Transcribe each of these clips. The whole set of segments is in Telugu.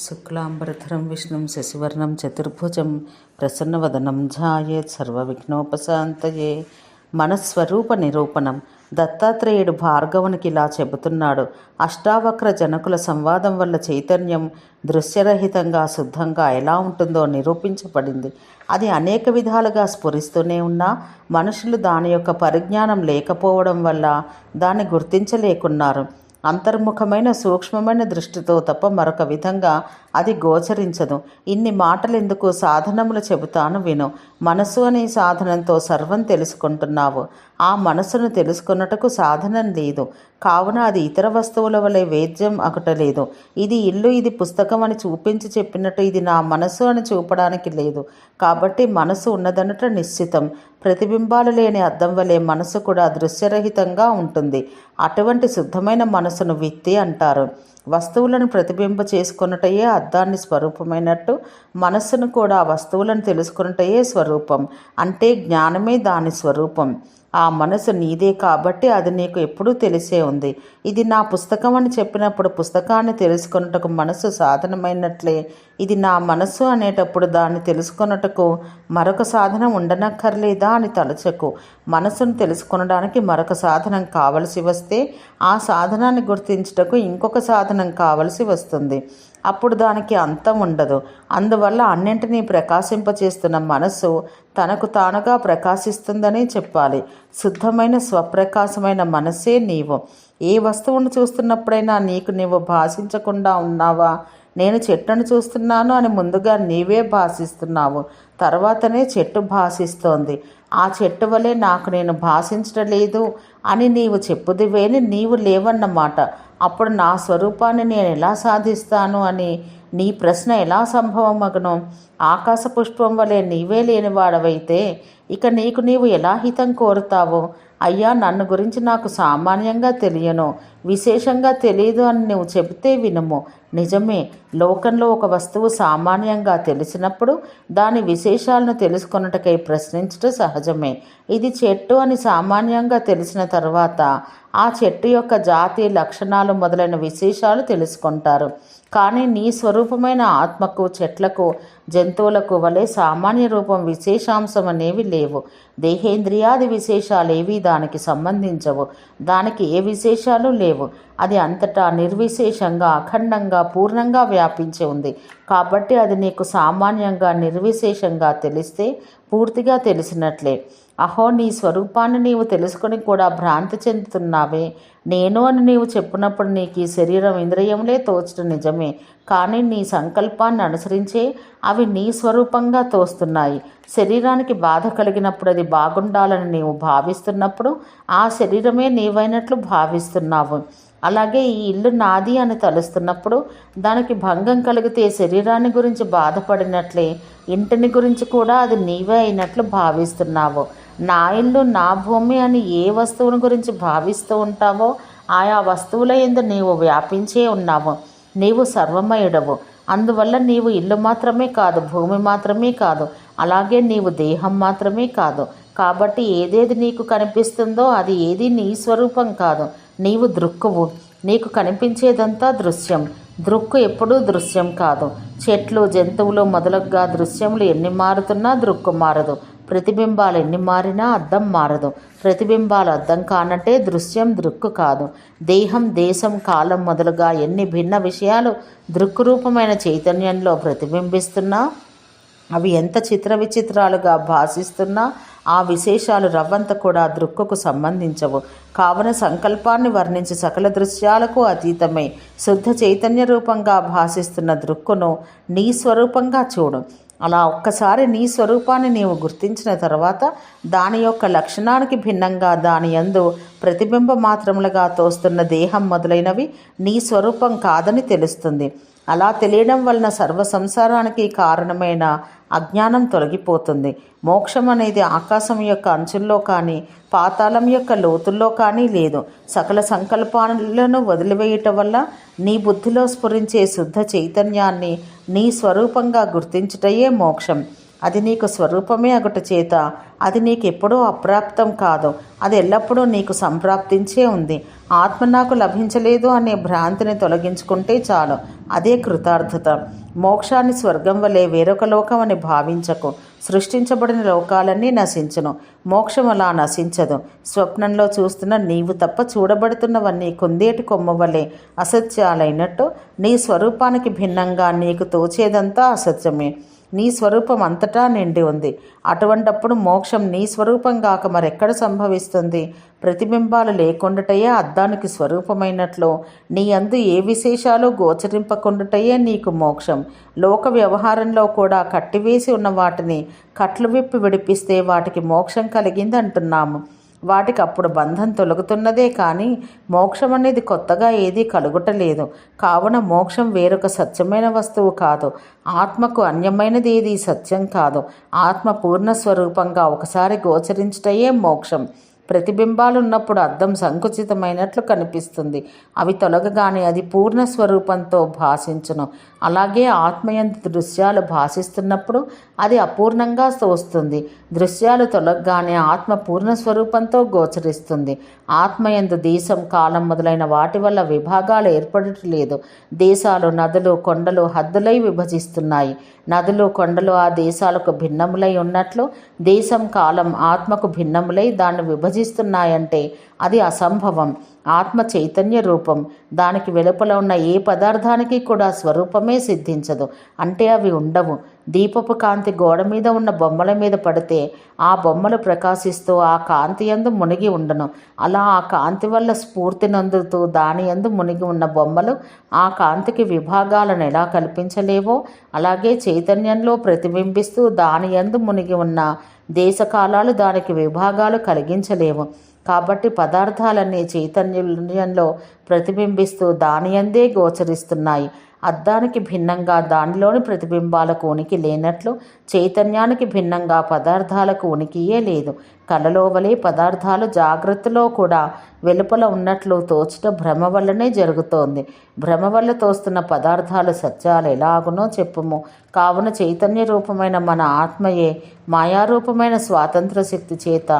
శుక్లాంబరధరం విష్ణుం శశివర్ణం చతుర్భుజం ప్రసన్నవదనం ధ్యాయేత్ సర్వవిఘ్నోపశాంతయే. మనస్వరూప నిరూపణం. దత్తాత్రేయుడు భార్గవునికి ఇలా చెబుతున్నాడు. అష్టావక్ర జనకుల సంవాదం వల్ల చైతన్యం దృశ్యరహితంగా శుద్ధంగా ఎలా ఉంటుందో నిరూపించబడింది. అది అనేక విధాలుగా స్ఫురిస్తూనే ఉన్నా మనుషులు దాని యొక్క పరిజ్ఞానం లేకపోవడం వల్ల దాన్ని గుర్తించలేకున్నారు. అంతర్ముఖమైన సూక్ష్మమైన దృష్టితో తప్ప మరొక విధంగా అది గోచరించదు. ఇన్ని మాటలెందుకు, సాధనములు చెబుతాను విను. మనసు అనే సాధనంతో సర్వం తెలుసుకుంటున్నావు. ఆ మనసును తెలుసుకున్నటకు సాధనం లేదు. కావున అది ఇతర వస్తువుల వలె వేద్యం అకటలేదు. ఇది ఇల్లు, ఇది పుస్తకం అని చూపించి చెప్పినట్టు ఇది నా మనసు అని చూపడానికి లేదు. కాబట్టి మనసు ఉన్నదనుట నిశ్చితం. ప్రతిబింబాలు లేని అద్దం వలె మనసు కూడా దృశ్యరహితంగా ఉంటుంది. అటువంటి శుద్ధమైన మనసును విత్తి అంటారు. వస్తువులను ప్రతిబింబ చేసుకొనుటయే అద్దాన్ని స్వరూపమైనట్టు మనస్సును కూడా వస్తువులను తెలుసుకొనుటయే స్వరూపం. అంటే జ్ఞానమే దాని స్వరూపం. ఆ మనసు నీదే కాబట్టి అది నీకు ఎప్పుడూ తెలిసే ఉంది. ఇది నా పుస్తకం అని చెప్పినప్పుడు పుస్తకాన్ని తెలుసుకొనుటకు మనసు సాధనమైనట్లే ఇది నా మనసు అనేటప్పుడు దాన్ని తెలుసుకొనుటకు మరొక సాధనం ఉండనక్కర్లేదా అని తలచకు. మనసును తెలుసుకొనడానికి మరొక సాధనం కావలసి వస్తే ఆ సాధనాన్ని గుర్తించుటకు ఇంకొక సాధనం కావలసి వస్తుంది. అప్పుడు దానికి అంతం ఉండదు. అందువల్ల అన్నింటినీ ప్రకాశింపచేస్తున్న మనస్సు తనకు తానుగా ప్రకాశిస్తుందని చెప్పాలి. శుద్ధమైన స్వప్రకాశమైన మనస్సే నీవు. ఏ వస్తువును చూస్తున్నప్పుడైనా నీకు నీవు భాషించకుండా ఉన్నావా? నేను చెట్టును చూస్తున్నాను అని ముందుగా నీవే భాషిస్తున్నావు, తర్వాతనే చెట్టు భాషిస్తోంది. ఆ చెట్టు వలె నాకు నేను భాషించలేదు అని నీవు చెప్పుదివేని నీవు లేవన్నమాట. అప్పుడు నా స్వరూపాన్ని నేను ఎలా సాధిస్తాను అని నీ ప్రశ్న ఎలా సంభవమగును? ఆకాశ పుష్పం వలె నీవే లేనివాడవైతే ఇక నీకు నీవు ఎలా హితం కోరుతావు? అయ్యా, నన్ను గురించి నాకు సామాన్యంగా తెలియను, విశేషంగా తెలియదు అని నువ్వు చెబితే వినుము. నిజమే, లోకంలో ఒక వస్తువు సామాన్యంగా తెలిసినప్పుడు దాని విశేషాలను తెలుసుకొనుటకై ప్రశ్నించడం సహజమే. ఇది చెట్టు అని సామాన్యంగా తెలిసిన తర్వాత ఆ చెట్టు యొక్క జాతి, లక్షణాలు మొదలైన విశేషాలు తెలుసుకుంటారు. కానీ నీ స్వరూపమైన ఆత్మకు, చెట్లకు, జంతువులకు వలె సామాన్య రూపం, విశేషాంశం అనేవి లేవు. దేహేంద్రియాది విశేషాలేవి దానికి సంబంధించవు. దానికి ఏ విశేషాలు లేవు. అది అంతటా నిర్విశేషంగా, అఖండంగా, పూర్ణంగా వ్యాపించి ఉంది. కాబట్టి అది నీకు సామాన్యంగా, నిర్విశేషంగా తెలిస్తే పూర్తిగా తెలిసినట్లే. అహో, నీ స్వరూపాన్ని నీవు తెలుసుకొని కూడా భ్రాంతి చెందుతున్నావే. నేను అని నీవు చెప్పినప్పుడు నీకు ఈ శరీరం, ఇంద్రియములే తోచడం నిజమే. కానీ నీ సంకల్పాన్ని అనుసరించే అవి నీ స్వరూపంగా తోస్తున్నాయి. శరీరానికి బాధ కలిగినప్పుడు అది బాగుండాలని నీవు భావిస్తున్నప్పుడు ఆ శరీరమే నీవైనట్లు భావిస్తున్నావు. అలాగే ఈ ఇల్లు నాది అని తలుస్తున్నప్పుడు దానికి భంగం కలిగితే శరీరాన్ని గురించి బాధపడినట్లే ఇంటిని గురించి కూడా అది నీవే అయినట్లు భావిస్తున్నావు. నా ఇల్లు, నా భూమి అని ఏ వస్తువుని గురించి భావిస్తూ ఉంటావో ఆయా వస్తువుల యందు నీవు వ్యాపించే ఉన్నావు. నీవు సర్వమయుడవు. అందువల్ల నీవు ఇల్లు మాత్రమే కాదు, భూమి మాత్రమే కాదు, అలాగే నీవు దేహం మాత్రమే కాదు. కాబట్టి ఏదేది నీకు కనిపిస్తుందో అది ఏది నీ స్వరూపం కాదు. నీవు దృక్కువు. నీకు కనిపించేదంతా దృశ్యం. దృక్కు ఎప్పుడూ దృశ్యం కాదు. చెట్లు, జంతువులు మొదలగుగా దృశ్యములు ఎన్ని మారుతున్నా దృక్కు మారదు. ప్రతిబింబాలు ఎన్ని మారినా అద్దం మారదు. ప్రతిబింబాలు అద్దం కానంటే దృశ్యం దృక్కు కాదు. దేహం, దేశం, కాలం మొదలుగా ఎన్ని భిన్న విషయాలు దృక్కు రూపమైన చైతన్యంలో ప్రతిబింబిస్తున్నా, అవి ఎంత చిత్ర విచిత్రాలుగా భాషిస్తున్నా ఆ విశేషాలు రవ్వంత కూడా దృక్కుకు సంబంధించవు. కావున సంకల్పాన్ని వర్ణించి సకల దృశ్యాలకు అతీతమై శుద్ధ చైతన్య రూపంగా భాషిస్తున్న దృక్కును నీ స్వరూపంగా చూడు. అలా ఒక్కసారి నీ స్వరూపాన్ని నీవు గుర్తించిన తర్వాత దాని యొక్క లక్షణానికి భిన్నంగా దాని యందు ప్రతిబింబ మాత్రములుగా తోస్తున్న దేహం మొదలైనవి నీ స్వరూపం కాదని తెలుస్తుంది. అలా తెలియడం వలన సర్వ సంసారానికి కారణమైన అజ్ఞానం తొలగిపోతుంది. మోక్షం అనేది ఆకాశం యొక్క అంచుల్లో కానీ పాతాళం యొక్క లోతుల్లో కానీ లేదు. సకల సంకల్పాలను వదిలివేయటం వల్ల నీ బుద్ధిలో స్ఫురించే శుద్ధ చైతన్యాన్ని నీ స్వరూపంగా గుర్తించుటయే మోక్షం. అది నీకు స్వరూపమే అగుట చేత అది నీకు ఎప్పుడూ అప్రాప్తం కాదు, అది ఎల్లప్పుడూ నీకు సంప్రాప్తించే ఉంది. ఆత్మ నాకు లభించలేదు అనే భ్రాంతిని తొలగించుకుంటే చాలు, అదే కృతార్థత. మోక్షాన్ని స్వర్గం వలె వేరొక లోకం అని భావించకు. సృష్టించబడిన లోకాలన్నీ నశించును, మోక్షం అలా నశించదు. స్వప్నంలో చూస్తున్న నీవు తప్ప చూడబడుతున్నవన్నీ కుందేటి కొమ్మ వలె అసత్యాలైనట్టు నీ స్వరూపానికి భిన్నంగా నీకు తోచేదంతా అసత్యమే. నీ స్వరూపం అంతటా నిండి ఉంది. అటువంటప్పుడు మోక్షం నీ స్వరూపం కాక మరెక్కడ సంభవిస్తుంది? ప్రతిబింబాలు లేకుండాటయే అద్దానికి స్వరూపమైనట్లు నీ అందు ఏ విశేషాలు గోచరింపకుండాటయే నీకు మోక్షం. లోక వ్యవహారంలో కూడా కట్టివేసి ఉన్న వాటిని కట్లు విప్పి విడిపిస్తే వాటికి మోక్షం కలిగింది అంటున్నాము. వాటికి అప్పుడు బంధం తొలగుతున్నదే కానీ మోక్షం అనేది కొత్తగా ఏదీ కలుగుటలేదు. కావున మోక్షం వేరొక సత్యమైన వస్తువు కాదు. ఆత్మకు అన్యమైనది ఏది సత్యం కాదు. ఆత్మ పూర్ణ స్వరూపంగా ఒకసారి గోచరించుటయే మోక్షం. ప్రతిబింబాలు ఉన్నప్పుడు అద్దం సంకుచితమైనట్లు కనిపిస్తుంది. అవి తొలగగానే అది పూర్ణ స్వరూపంతో భాషించును. అలాగే ఆత్మయందు దృశ్యాలు భాషిస్తున్నప్పుడు అది అపూర్ణంగా తోస్తుంది. దృశ్యాలు తొలగగానే ఆత్మ పూర్ణ స్వరూపంతో గోచరిస్తుంది. ఆత్మయందు దేశం, కాలం మొదలైన వాటి వల్ల విభాగాలు ఏర్పడట్లేదు. దేశాలు, నదులు, కొండలు హద్దులై విభజిస్తున్నాయి. నదులు, కొండలు ఆ దేశాలకు భిన్నములై ఉన్నట్లు దేశం, కాలం ఆత్మకు భిన్నములై దాన్ని విభజిస్తున్నాయంటే అది అసంభవం. ఆత్మ చైతన్య రూపం. దానికి వెలుపల ఉన్న ఏ పదార్థానికి కూడా స్వరూపమే సిద్ధించదు, అంటే అవి ఉండవు. దీపపు కాంతి గోడ మీద ఉన్న బొమ్మల మీద పడితే ఆ బొమ్మలు ప్రకాశిస్తూ ఆ కాంతి యందు మునిగి ఉండను. అలా ఆ కాంతి వల్ల స్ఫూర్తి నందుతూ దాని యందు మునిగి ఉన్న బొమ్మలు ఆ కాంతికి విభాగాలను ఎలా కల్పించలేవో అలాగే చైతన్యంలో ప్రతిబింబిస్తూ దాని యందు మునిగి ఉన్న దేశకాలాలు దానికి విభాగాలు కలిగించలేవు. కాబట్టి పదార్థాలన్నీ చైతన్యంలో ప్రతిబింబిస్తూ దానియందే గోచరిస్తున్నాయి. అద్దానికి భిన్నంగా దానిలోని ప్రతిబింబాలకు ఉనికి లేనట్లు చైతన్యానికి భిన్నంగా పదార్థాలకు ఉనికియే లేదు. కలలో వలె పదార్థాలు జాగ్రత్తలో కూడా వెలుపల ఉన్నట్లు తోచుట భ్రమ వల్లనే జరుగుతోంది. భ్రమ వల్ల తోస్తున్న పదార్థాలు సత్యాలు ఎలాగునో చెప్పుము. కావున చైతన్య రూపమైన మన ఆత్మయే మాయారూపమైన స్వాతంత్ర శక్తి చేత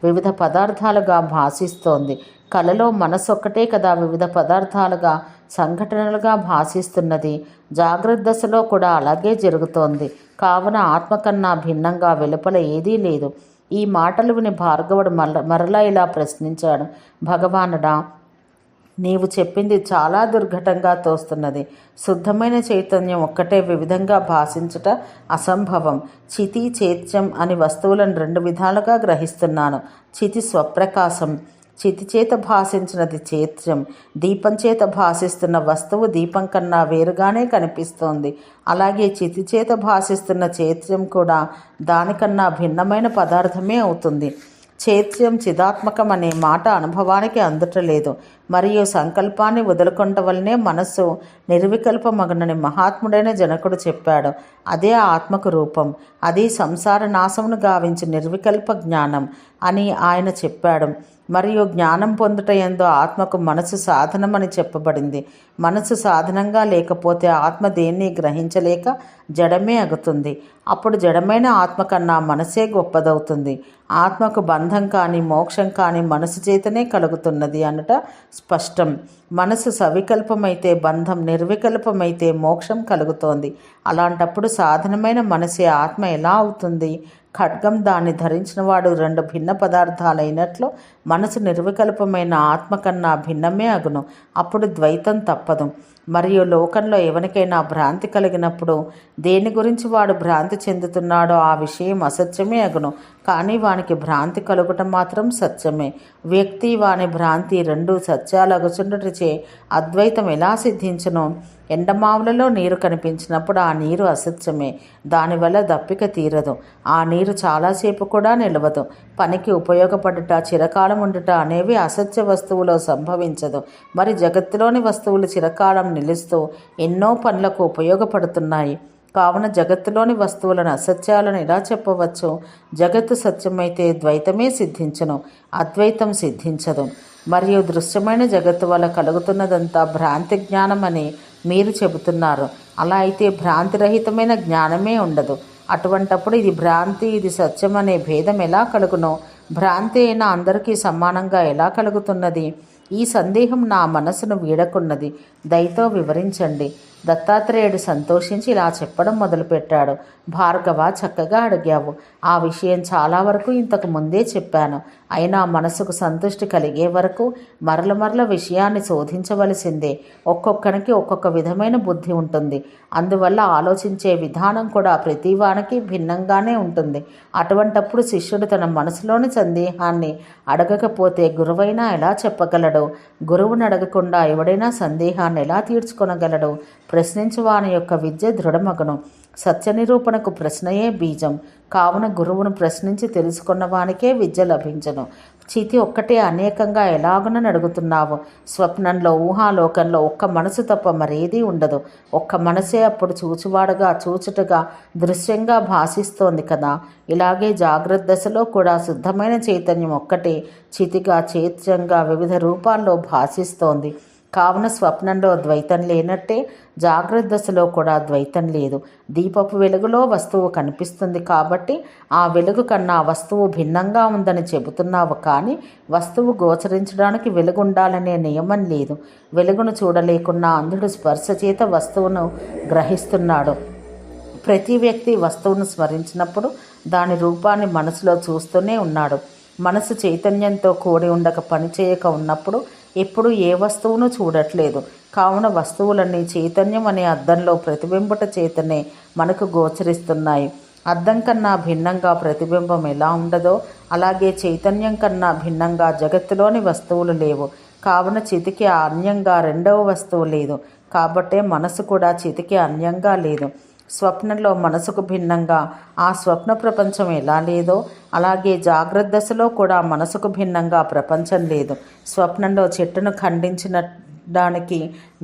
వివిధ పదార్థాలుగా భాషిస్తోంది. కలలో మనసు ఒక్కటే కదా వివిధ పదార్థాలుగా సంఘటనలుగా భాషిస్తున్నది. జాగ్రత్త దశలో కూడా అలాగే జరుగుతోంది. కావున ఆత్మ కన్నా భిన్నంగా వెలుపల ఏదీ లేదు. ఈ మాటలు విని భార్గవుడు మరలా ఇలా ప్రశ్నించాడు. భగవానుడా, నీవు చెప్పింది చాలా దుర్ఘటంగా తోస్తున్నది. శుద్ధమైన చైతన్యం ఒక్కటే వివిధంగా భాషించుట అసంభవం. చితి, చేత్యం అని వస్తువులను రెండు విధాలుగా గ్రహిస్తున్నాను. చితి స్వప్రకాశం, చితి చేత భాషించినది చేత్యం. దీపం చేత భాషిస్తున్న వస్తువు దీపం కన్నా వేరుగానే కనిపిస్తోంది. అలాగే చితి చేత భాషిస్తున్న చేత్యం కూడా దానికన్నా భిన్నమైన పదార్థమే అవుతుంది. చేత్యం చిదాత్మకం అనే మాట అనుభవానికి అందటలేదు. మరియు సంకల్పాన్ని వదులుకొంట వల్లనే మనస్సు నిర్వికల్పమగునని మహాత్ముడైన జనకుడు చెప్పాడు. అదే ఆత్మకు రూపం. అది సంసార నాశమును గావించి నిర్వికల్ప జ్ఞానం అని ఆయన చెప్పాడు. మరియు జ్ఞానం పొందుట యందు ఆత్మకు మనసు సాధనమని చెప్పబడింది. మనసు సాధనంగా లేకపోతే ఆత్మ దేన్ని గ్రహించలేక జడమే అగుతుంది. అప్పుడు జడమైన ఆత్మ కన్నా మనసే గొప్పదవుతుంది. ఆత్మకు బంధం కానీ మోక్షం కానీ మనసు చేతనే కలుగుతున్నది అనుట స్పష్టం. మనసు సవికల్పమైతే బంధం, నిర్వికల్పమైతే మోక్షం కలుగుతోంది. అలాంటప్పుడు సాధనమైన మనసే ఆత్మ ఎలా అవుతుంది? ఖడ్గం దాన్ని ధరించినవాడు రెండు భిన్న పదార్థాలైనట్లు మనసు నిర్వికల్పమైన ఆత్మ కన్నా భిన్నమే అగును. అప్పుడు ద్వైతం తప్పదు. మరియు లోకంలో ఎవరికైనా భ్రాంతి కలిగినప్పుడు దేని గురించి వాడు భ్రాంతి చెందుతున్నాడో ఆ విషయం అసత్యమే అగును. కానీ వానికి భ్రాంతి కలుగటం మాత్రం సత్యమే. వ్యక్తి వాని భ్రాంతి రెండూ సత్యాలగుచుండుటచే అద్వైతం ఎలా సిద్ధించును? ఎండమావులలో నీరు కనిపించినప్పుడు ఆ నీరు అసత్యమే. దానివల్ల దప్పిక తీరదు. ఆ నీరు చాలాసేపు కూడా నిలవదు. పనికి ఉపయోగపడుట, చిరకాలం ఉండుట అనేవి అసత్య వస్తువులో సంభవించదు. మరి జగత్తులోని వస్తువులు చిరకాలం నిలుస్తూ ఎన్నో పనులకు ఉపయోగపడుతున్నాయి. కావున జగత్తులోని వస్తువులను అసత్యాలను ఎలా చెప్పవచ్చు? జగత్తు సత్యమైతే ద్వైతమే సిద్ధించును, అద్వైతం సిద్ధించదు. మరియు దృశ్యమైన జగత్తు వల్ల కలుగుతున్నదంతా భ్రాంతి జ్ఞానం అని మీరు చెబుతున్నారు. అలా అయితే భ్రాంతిరహితమైన జ్ఞానమే ఉండదు. అటువంటప్పుడు ఇది భ్రాంతి, ఇది సత్యం అనే భేదం ఎలా కలుగునో, భ్రాంతి అయినా అందరికీ సమానంగా ఎలా కలుగుతున్నది? ఈ సందేహం నా మనసును వీడకున్నది, దయతో వివరించండి. దత్తాత్రేయుడు సంతోషించి ఇలా చెప్పడం మొదలుపెట్టాడు. భార్గవ, చక్కగా అడిగావు. ఆ విషయం చాలా వరకు ఇంతకు ముందే చెప్పాను. అయినా మనసుకు సంతృష్టి కలిగే వరకు మరల విషయాన్ని శోధించవలసిందే. ఒక్కొక్కరికి ఒక్కొక్క విధమైన బుద్ధి ఉంటుంది. అందువల్ల ఆలోచించే విధానం కూడా ప్రతివానికి భిన్నంగానే ఉంటుంది. అటువంటప్పుడు శిష్యుడు తన మనసులోని సందేహాన్ని అడగకపోతే గురువైనా ఎలా చెప్పగలడు? గురువుని అడగకుండా ఎవడైనా సందేహాన్ని ఎలా తీర్చుకొనగలడు? ప్రశ్నించువాని యొక్క విద్య దృఢమగును. సత్య నిరూపణకు ప్రశ్నయే బీజం. కావున గురువును ప్రశ్నించి తెలుసుకున్న వానికే విద్య లభించను. చితి ఒక్కటే అనేకంగా ఎలాగునని అడుగుతున్నావు. స్వప్నంలో, ఊహాలోకంలో ఒక్క మనసు తప్ప మరేదీ ఉండదు. ఒక్క మనసే అప్పుడు చూచువాడుగా, చూచుటగా, దృశ్యంగా భాషిస్తోంది కదా. ఇలాగే జాగ్రత్త దశలో కూడా శుద్ధమైన చైతన్యం ఒక్కటే చితిగా, చైత్యంగా వివిధ రూపాల్లో భాషిస్తోంది. కావున స్వప్నంలో ద్వైతం లేనట్టే జాగ్రత్త దశలో కూడా ద్వైతం లేదు. దీపపు వెలుగులో వస్తువు కనిపిస్తుంది కాబట్టి ఆ వెలుగు కన్నా వస్తువు భిన్నంగా ఉందని చెబుతున్నావు. కానీ వస్తువు గోచరించడానికి వెలుగుండాలనే నియమం లేదు. వెలుగును చూడలేకున్నా అంధుడు స్పర్శ చేత వస్తువును గ్రహిస్తున్నాడు. ప్రతి వ్యక్తి వస్తువును స్మరించినప్పుడు దాని రూపాన్ని మనసులో చూస్తూనే ఉన్నాడు. మనసు చైతన్యంతో కూడి ఉండక పనిచేయక ఉన్నప్పుడు ఎప్పుడు ఏ వస్తువును చూడట్లేదు. కావున వస్తువులన్నీ చైతన్యం అనే అద్దంలో ప్రతిబింబట చేతనే మనకు గోచరిస్తున్నాయి. అద్దం కన్నా భిన్నంగా ప్రతిబింబం ఎలా ఉండదో అలాగే చైతన్యం కన్నా భిన్నంగా జగత్తులోని వస్తువులు లేవు. కావున చితికి అన్యంగా రెండవ వస్తువు లేదు. కాబట్టే మనసు కూడా చితికి అన్యంగా లేదు. స్వప్నంలో మనసుకు భిన్నంగా ఆ స్వప్న ప్రపంచం ఎలా లేదో అలాగే జాగ్రత్త దశలో కూడా మనసుకు భిన్నంగా ప్రపంచం లేదు. స్వప్నంలో చెట్టును ఖండించడానికి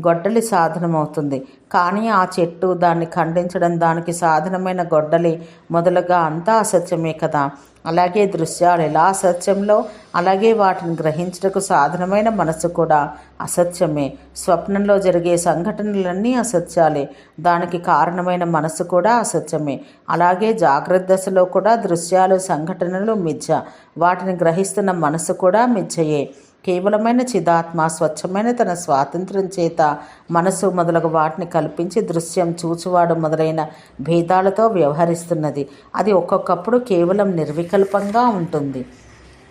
గొడ్డలి సాధనమవుతుంది. కానీ ఆ చెట్టు, దాన్ని ఖండించడం, దానికి సాధనమైన గొడ్డలి మొదలుగా అంతా అసత్యమే కదా. అలాగే దృశ్యాలు ఎలా అసత్యంలో అలాగే వాటిని గ్రహించుటకు సాధనమైన మనసు కూడా అసత్యమే. స్వప్నంలో జరిగే సంఘటనలన్నీ అసత్యాలే. దానికి కారణమైన మనసు కూడా అసత్యమే. అలాగే జాగ్రత్త దశలో కూడా దృశ్యాలు, సంఘటనలు మిథ్య. వాటిని గ్రహిస్తున్న మనసు కూడా మిథ్యయే. కేవలమైన చిదాత్మ స్వచ్ఛమైన తన స్వాతంత్ర్యం చేత మనసు మొదలగు వాటిని కల్పించి దృశ్యం, చూచువాడు మొదలైన భేదాలతో వ్యవహరిస్తున్నది. అది ఒక్కొక్కప్పుడు కేవలం నిర్వికల్పంగా ఉంటుంది.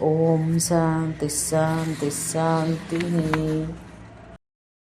ఓం శాంతి శాంతి శాంతి.